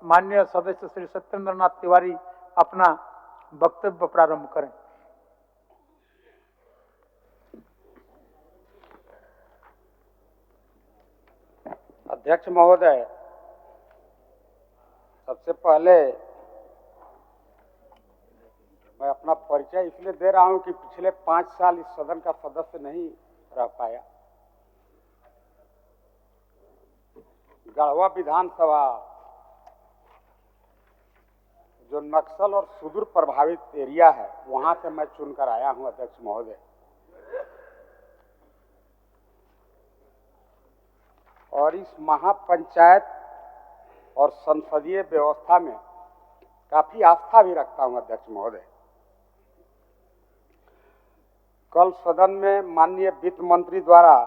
माननीय सदस्य श्री सत्येंद्र नाथ तिवारी अपना वक्तव्य प्रारंभ करें। अध्यक्ष महोदय, सबसे पहले मैं अपना परिचय इसलिए दे रहा हूं कि पिछले 5 साल इस सदन का सदस्य नहीं रह पाया। गढ़वा विधानसभा जो नक्सल और सुदूर प्रभावित एरिया है, वहां से मैं चुनकर आया हूं अध्यक्ष महोदय। और इस महापंचायत और संसदीय व्यवस्था में काफी आस्था भी रखता हूं अध्यक्ष महोदय। कल सदन में माननीय वित्त मंत्री द्वारा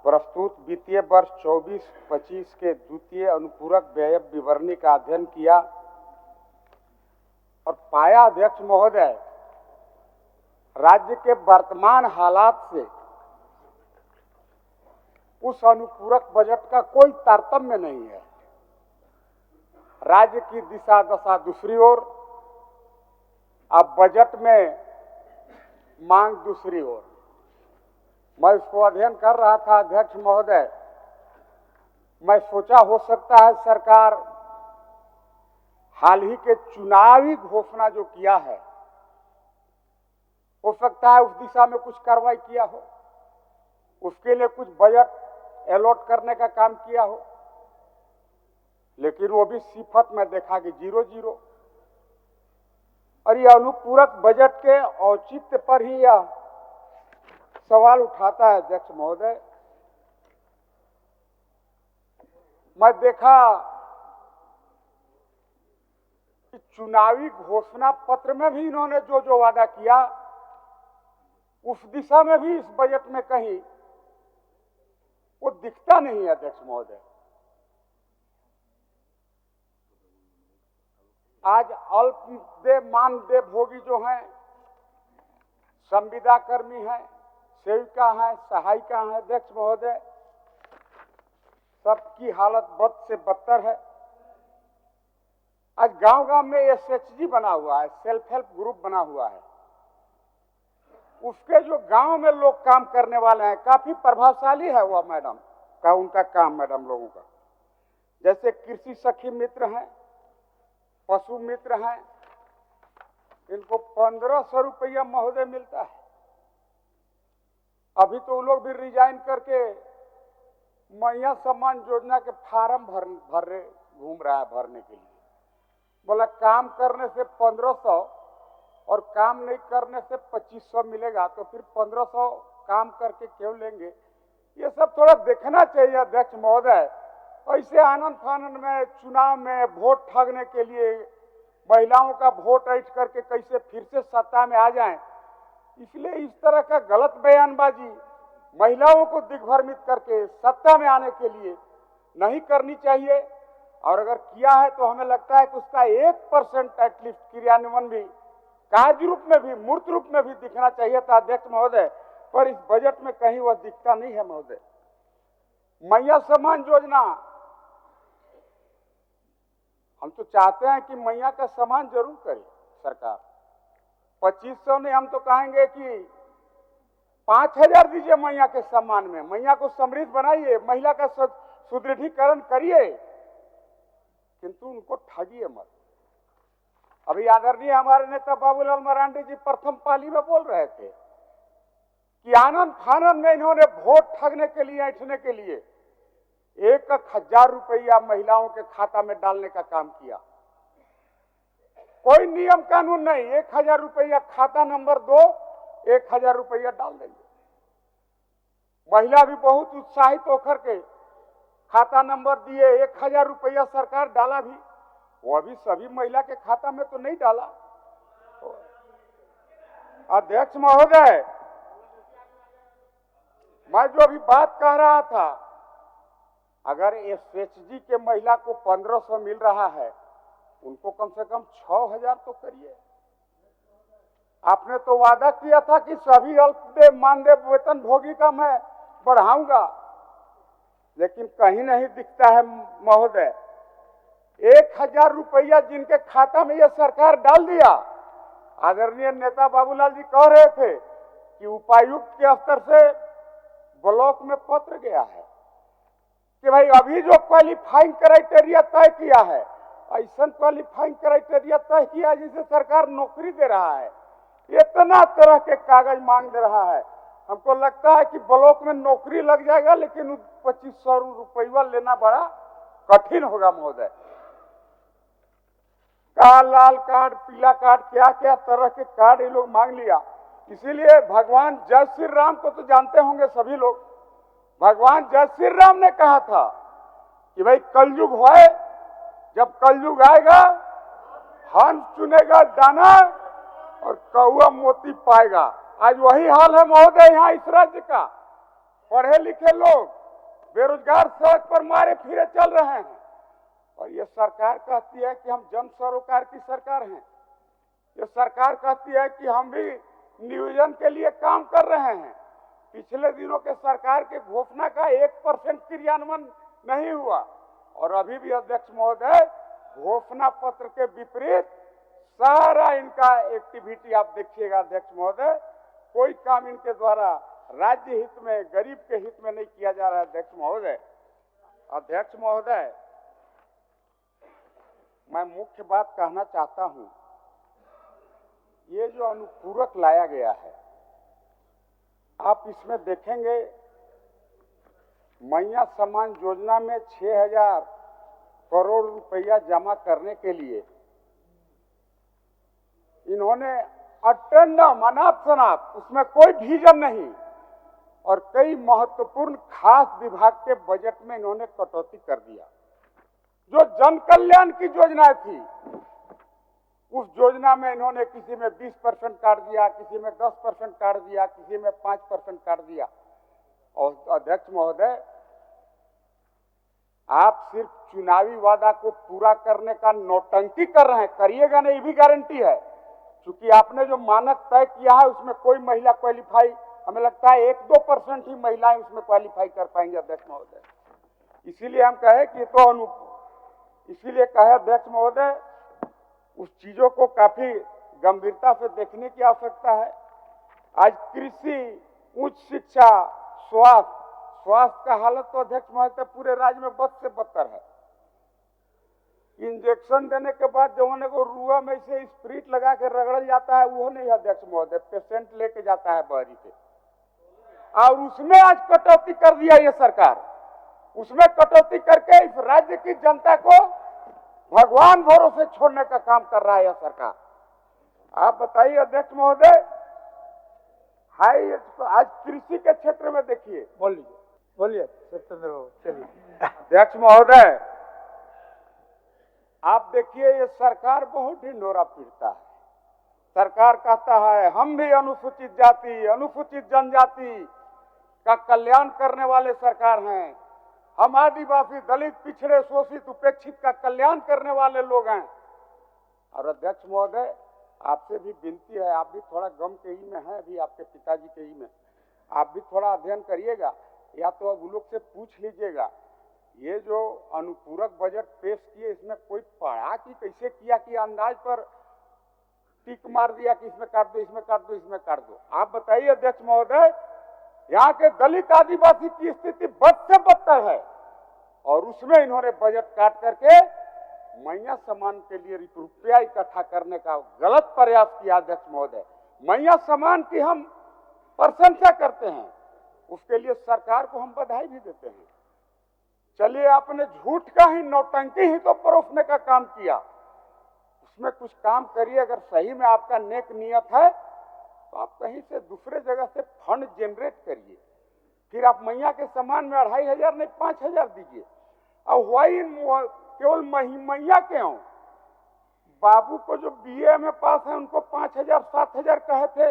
प्रस्तुत वित्तीय वर्ष 24-25 के द्वितीय अनुपूरक व्यय विवरणी का अध्ययन किया और पाया अध्यक्ष महोदय, राज्य के वर्तमान हालात से उस अनुपूरक बजट का कोई तारतम्य नहीं है। राज्य की दिशा दशा दूसरी ओर, अब बजट में मांग दूसरी ओर। मैं इसको अध्ययन कर रहा था अध्यक्ष महोदय, मैं सोचा हो सकता है सरकार हाल ही के चुनावी घोषणा जो किया है, हो सकता है उस दिशा में कुछ कार्रवाई किया हो, उसके लिए कुछ बजट अलॉट करने का काम किया हो, लेकिन वो भी सिफत में देखा कि 0-0। और यह अनुपूरक बजट के औचित्य पर ही यह सवाल उठाता है अध्यक्ष महोदय। मैं देखा कि चुनावी घोषणा पत्र में भी इन्होंने जो जो वादा किया, उस दिशा में भी इस बजट में कहीं वो दिखता नहीं है अध्यक्ष महोदय। आज अल्पदेय मानदेय भोगी जो हैं, संविदा कर्मी हैं, सेविका हैं, सहायिका हैं अध्यक्ष महोदय, सबकी हालत बद से बदतर है। आज गांव-गांव में एसएचजी बना हुआ है, सेल्फ हेल्प ग्रुप बना हुआ है। उसके जो गांव में लोग काम करने वाले हैं, काफी प्रभावशाली है वह मैडम का, उनका काम मैडम लोगों का। जैसे कृषि सखी मित्र हैं, पशु मित्र हैं, इनको 1500 रुपया महोदय मिलता है। अभी तो वो लोग भी रिजाइन करके मैया सम्मान योजना के फार्म भर रहे, घूम रहा है भरने के लिए। बोला काम करने से 1500 और काम नहीं करने से 2500 मिलेगा, तो फिर 1500 काम करके क्यों लेंगे? ये सब थोड़ा देखना चाहिए अध्यक्ष महोदय। ऐसे आनंद फानंद में चुनाव में वोट ठगने के लिए महिलाओं का वोट ऐंठ करके कैसे फिर से सत्ता में आ जाएं, इसलिए इस तरह का गलत बयानबाजी महिलाओं को दिग्भ्रमित करके सत्ता में आने के लिए नहीं करनी चाहिए। और अगर किया है तो हमें लगता है कि उसका 1% एटलीस्ट क्रियान्वयन भी कार्य रूप में भी, मूर्त रूप में भी दिखना चाहिए था अध्यक्ष महोदय, पर इस बजट में कहीं वह दिखता नहीं है महोदय। मैया सम्मान योजना, हम तो चाहते हैं कि मैया का सम्मान जरूर करे सरकार। 2500 नहीं, हम तो कहेंगे कि 5000 दीजिए मैया के सम्मान में। मैया को समृद्ध बनाइए, महिला का सुदृढ़ीकरण करिए, किंतु उनको ठगिए मत। अभी आदरणीय हमारे नेता बाबूलाल मरांडी जी प्रथम पाली में बोल रहे थे कि आनंद फानंद में इन्होंने वोट ठगने के लिए, ऐंठने के लिए 1000 रुपया महिलाओं के खाता में डालने का काम किया। कोई नियम कानून नहीं, 1000 रुपया खाता नंबर दो, 1000 रुपया डाल देंगे। महिला भी बहुत उत्साहित होकर के खाता नंबर दिए, 1000 रुपया सरकार डाला भी, वो भी सभी महिला के खाता में तो नहीं डाला। अध्यक्ष महोदय, मैं जो अभी बात कह रहा था, अगर एसएचजी के महिला को 1500 मिल रहा है, उनको कम से कम 6000 तो करिए। आपने तो वादा किया था कि सभी अल्पदेय मानदेय वेतन भोगी का मैं बढ़ाऊंगा, लेकिन कहीं नहीं दिखता है महोदय। 1000 रुपया जिनके खाता में यह सरकार डाल दिया। आदरणीय नेता बाबूलाल जी कह रहे थे कि उपायुक्त के स्तर से ब्लॉक में पत्र गया है कि भाई अभी जो क्वालिफाइंग क्राइटेरिया तय किया है, ऐसा क्वालिफाइंग क्राइटेरिया तय किया है जिसे सरकार नौकरी दे रहा है, इतना तरह के कागज मांग दे रहा है। हमको लगता है कि ब्लॉक में नौकरी लग जाएगा, लेकिन 2500 रुपया लेना बड़ा कठिन होगा महोदय। लाल कार्ड, पीला कार्ड, क्या क्या तरह के कार्ड ये लोग मांग लिया। इसीलिए भगवान जय श्री राम को तो जानते होंगे सभी लोग। भगवान जय श्री राम ने कहा था कि भाई कलयुग होए, जब कलयुग आएगा हंस चुनेगा दाना और कौआ मोती पाएगा। आज वही हाल है महोदय यहाँ इस राज्य का। पढ़े लिखे लोग बेरोजगार सड़क पर मारे फिरे चल रहे हैं, और ये सरकार कहती है कि हम जन सरोकार की सरकार हैं। ये सरकार कहती है कि हम भी नियोजन के लिए काम कर रहे हैं। पिछले दिनों के सरकार के घोषणा का 1% क्रियान्वयन नहीं हुआ, और अभी भी अध्यक्ष महोदय घोषणा पत्र के विपरीत सारा इनका एक्टिविटी आप देखिएगा अध्यक्ष महोदय। कोई काम इनके द्वारा राज्य हित में, गरीब के हित में नहीं किया जा रहा है अध्यक्ष महोदय। अध्यक्ष महोदय, मैं मुख्य बात कहना चाहता हूं, ये जो अनुपूरक लाया गया है, आप इसमें देखेंगे मैया सम्मान योजना में 6000 करोड़ रुपया जमा करने के लिए इन्होंने अटेंडम अनाप शनाप, उसमें कोई विजन नहीं, और कई महत्वपूर्ण खास विभाग के बजट में इन्होंने कटौती कर दिया। जो जन कल्याण की योजना थी, उस योजना में इन्होंने किसी में 20% काट दिया, किसी में 10% काट दिया, किसी में 5% काट दिया। और अध्यक्ष महोदय, आप सिर्फ चुनावी वादा को पूरा करने का नौटंकी कर रहे हैं, करिएगा नहीं, ये भी गारंटी है। क्योंकि आपने जो मानक तय किया है उसमें कोई महिला क्वालिफाई, हमें लगता है 1-2% ही महिलाएं उसमें क्वालिफाई कर पाएंगे अध्यक्ष महोदय। इसीलिए हम कहे कि इसीलिए कहे अध्यक्ष महोदय, उस चीजों को काफी गंभीरता से देखने की आवश्यकता है। आज कृषि, उच्च शिक्षा, स्वास्थ्य का हालत तो अध्यक्ष महोदय पूरे राज्य में बद से बदतर है। इंजेक्शन देने के बाद जो को रुआ में से स्प्रिट लगा के रगड़ल जाता है, वो नहीं अध्यक्ष महोदय, पेशेंट लेके जाता है बहरी से, और उसमें आज कटौती कर दिया ये सरकार। उसमें कटौती करके इस राज्य की जनता को भगवान भरोसे छोड़ने का काम कर रहा है यह सरकार। आप बताइए अध्यक्ष महोदय, आज कृषि के क्षेत्र में देखिए, बोलिए सत्येंद्र बाबू, चलिए। अध्यक्ष महोदय, आप देखिए ये सरकार बहुत ही नोरा पीटता है। सरकार कहता है हम भी अनुसूचित जाति, अनुसूचित जनजाति का कल्याण करने वाले सरकार हैं, हम आदिवासी, दलित, पिछड़े, शोषित, उपेक्षित का कल्याण करने वाले लोग हैं। और अध्यक्ष महोदय, आपसे भी विनती है, आप भी थोड़ा गम के ही में हैं, अभी आपके पिताजी के ही में, आप भी थोड़ा अध्ययन करिएगा, या तो अब लोग से पूछ लीजिएगा, ये जो अनुपूरक बजट पेश किए इसमें कोई पढ़ा कि कैसे किया कि अंदाज पर टिक मार दिया कि इसमें काट दो, इसमें काट दो, इसमें काट दो। आप बताइए अध्यक्ष महोदय, यहाँ के दलित आदिवासी की स्थिति बद से बदतर है, और उसमें इन्होंने बजट काट करके मैया सम्मान के लिए रुपया इकट्ठा करने का गलत प्रयास किया अध्यक्ष महोदय। मैया सम्मान की हम प्रशंसा करते हैं, उसके लिए सरकार को हम बधाई भी देते हैं। चलिए, आपने झूठ का ही, नौटंकी ही तो परोसने का काम किया, उसमें कुछ काम करिए। अगर सही में आपका नेक नियत है तो आप कहीं से दूसरे जगह से फंड जनरेट करिए, फिर आप मैया के सम्मान में 2500 नहीं 5000 दीजिए। और वही केवल मैया के हों, बाबू को जो BA में पास है उनको 5000 7000 कहे थे,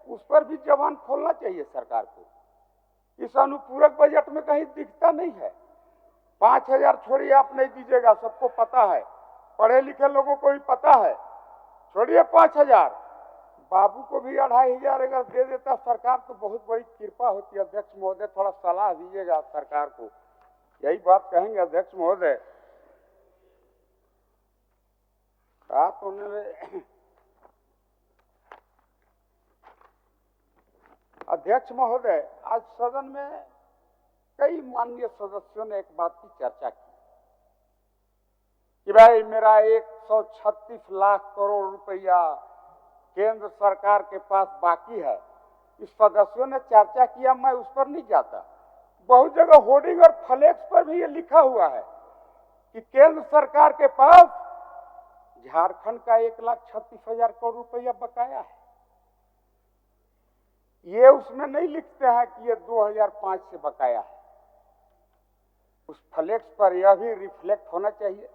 उस पर भी जबान खोलना चाहिए सरकार को। इस अनुपूरक बजट में कहीं दिखता नहीं है। 5000 छोड़िए, आप नहीं दीजिएगा, सबको पता है, पढ़े लिखे लोगों को भी पता है, छोड़िए 5000, बाबू को भी 2500 अगर दे देता सरकार तो बहुत बड़ी कृपा होती। अध्यक्ष महोदय, थोड़ा सलाह दीजिएगा सरकार को, यही बात कहेंगे अध्यक्ष महोदय। होने में। अध्यक्ष महोदय, आज सदन में कई माननीय सदस्यों ने एक बात की चर्चा की कि भाई मेरा 136 लाख करोड़ रुपया केंद्र सरकार के पास बाकी है। इस सदस्यों ने चर्चा किया, मैं उस पर नहीं जाता। बहुत जगह होर्डिंग और फ्लेक्स पर भी ये लिखा हुआ है कि केंद्र सरकार के पास झारखंड का 1,36,000 करोड़ रुपया बकाया है। ये उसमें नहीं लिखते हैं कि ये 2005 से बकाया है। उस फ्लेक्स पर यह भी रिफ्लेक्ट होना चाहिए,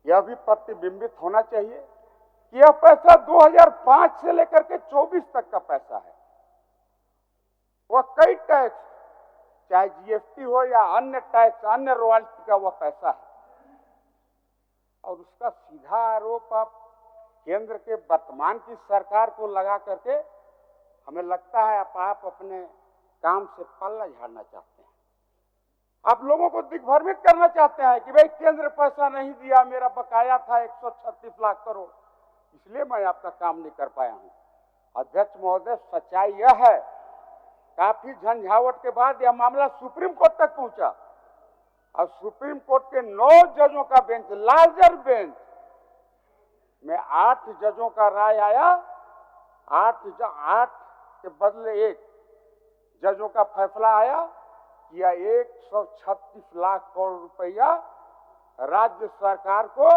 यह भी प्रतिबिंबित होना चाहिए कि यह पैसा 2005 से लेकर के 24 तक का पैसा है। वह कई टैक्स, चाहे जीएसटी हो या अन्य टैक्स, अन्य रॉयल्टी का वह पैसा है, और उसका सीधा आरोप आप केंद्र के वर्तमान की सरकार को लगा करके हमें लगता है आप अपने काम से पल्ला झाड़ना चाहते हैं। आप लोगों को दिग्भ्रमित करना चाहते हैं कि भाई केंद्र पैसा नहीं दिया, मेरा बकाया था 136 लाख करोड़, इसलिए मैं आपका काम नहीं कर पाया हूं। अध्यक्ष महोदय, सच्चाई यह है, काफी झंझावट के बाद यह मामला सुप्रीम कोर्ट तक पहुंचा और सुप्रीम कोर्ट के 9 जजों का बेंच, लार्जर बेंच में 8 जजों का राय आया। 8 के बदले 1 जजों का फैसला आया कि यह 136 लाख करोड़ रुपया राज्य सरकार को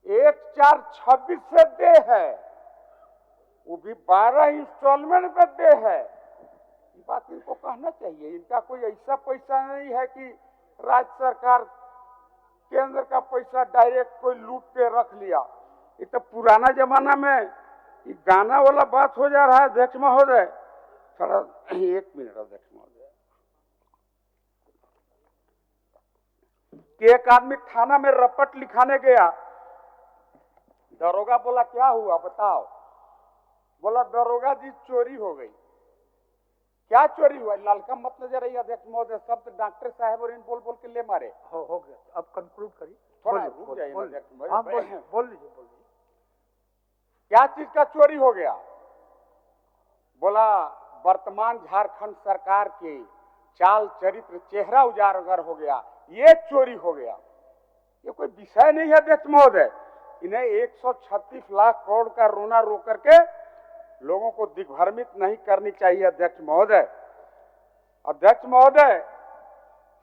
1/4/26 से दे है, वो भी 12 इंस्टॉलमेंट में दे है। ये बात इनको कहना चाहिए। इनका कोई ऐसा पैसा नहीं है कि राज्य सरकार केंद्र का पैसा डायरेक्ट कोई लूट के रख लिया। ये तो पुराना जमाना में ये गाना वाला बात हो जा रहा है। अध्यक्ष महोदय, थोड़ा 1 मिनट अध्यक्ष महोदय, कि एक आदमी थाना में रपट लिखाने गया, दरोगा बोला क्या हुआ बताओ? बोला दरोगा जी चोरी हो गई। क्या चोरी हुआ? लालका मत नजर आई अध्यक्ष महोदय, शब्द डॉक्टर साहब और इन बोल बोल के ले मारे। हो गया, अब कंक्लूड करिए। थोड़ा रुक जाइए अध्यक्ष महोदय। बोल लीजिए। क्या चीज का चोरी हो गया? बोला वर्तमान झारखंड सरकार के चाल चरित्र, चेहरा उजागर हो गया, ये चोरी हो गया। ये कोई विषय नहीं है अध्यक्ष महोदय। इन्हें 136 लाख करोड़ का रोना रो करके लोगों को दिग्भ्रमित नहीं करनी चाहिए। अध्यक्ष महोदय, अध्यक्ष महोदय,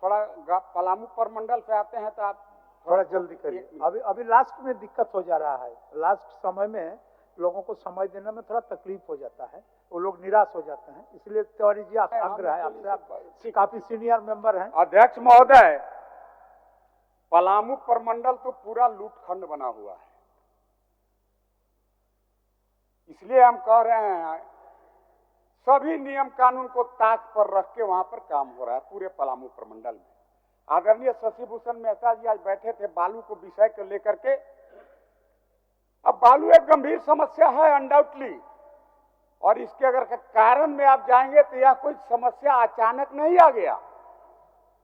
थोड़ा पलामू प्रमंडल से आते हैं तो आप थोड़ा जल्दी करिए। अभी लास्ट में दिक्कत हो जा रहा है। लास्ट समय में लोगों को समय देने में थोड़ा तकलीफ हो जाता है, वो लोग निराश हो जाते हैं, इसलिए तिवारी जी आग्रह है आपसे, आप काफी सीनियर मेंबर हैं। अध्यक्ष महोदय, पलामू प्रमंडल तो पूरा लूटखंड बना हुआ है, इसलिए हम कह रहे हैं सभी नियम कानून को ताक पर रख के वहां पर काम हो रहा है पूरे पलामू प्रमंडल में। आदरणीय शशि भूषण मेहता जी आज बैठे थे बालू को विषय को लेकर के। अब बालू एक गंभीर समस्या है अनडाउटली, और इसके अगर कारण में आप जाएंगे तो यह कोई समस्या अचानक नहीं आ गया।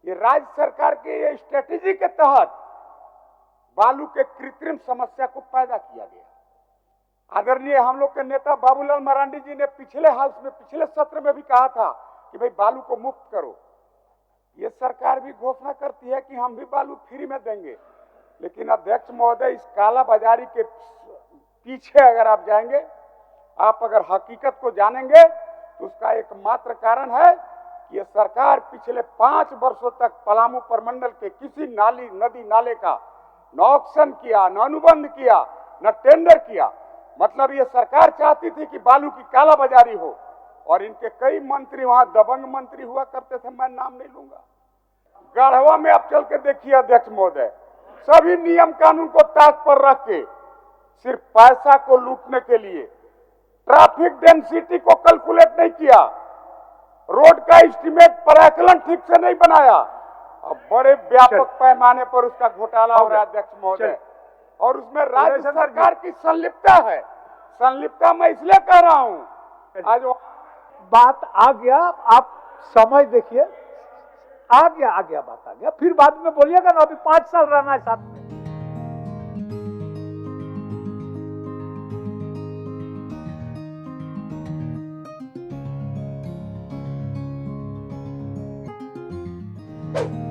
ये राज्य सरकार के ये स्ट्रेटेजी के तहत बालू के कृत्रिम समस्या को पैदा किया गया। आदरणीय हम लोग के नेता बाबूलाल मरांडी जी ने पिछले सत्र में भी कहा था कि भाई बालू को मुक्त करो। ये सरकार भी घोषणा करती है कि हम भी बालू फ्री में देंगे, लेकिन अध्यक्ष महोदय, इस काला बाजारी के पीछे अगर आप जाएंगे, आप अगर हकीकत को जानेंगे तो उसका एकमात्र कारण है कि ये सरकार पिछले 5 वर्षों तक पलामू प्रमंडल के किसी नाली नदी नाले का न ऑक्शन किया, न अनुबंध किया, न टेंडर किया। मतलब ये सरकार चाहती थी कि बालू की काला बाजारी हो, और इनके कई मंत्री वहां दबंग मंत्री हुआ करते थे, मैं नाम नहीं लूंगा। गढ़वा में आप चल के देखिए अध्यक्ष महोदय, सभी नियम कानून को ताक पर रख के सिर्फ पैसा को लूटने के लिए ट्रैफिक डेंसिटी को कैलकुलेट नहीं किया, रोड का एस्टीमेट पर आकलन ठीक से नहीं बनाया, अब बड़े व्यापक पैमाने पर उसका घोटाला हो रहा है अध्यक्ष महोदय, और उसमें राज्य सरकार की संलिप्तता है। संलिप्तता मैं इसलिए कह रहा हूं, आज बात आ गया, आप समय देखिए, आ गया बात आ गया, फिर बाद में बोलिएगा ना, अभी 5 साल रहना है साथ में। है।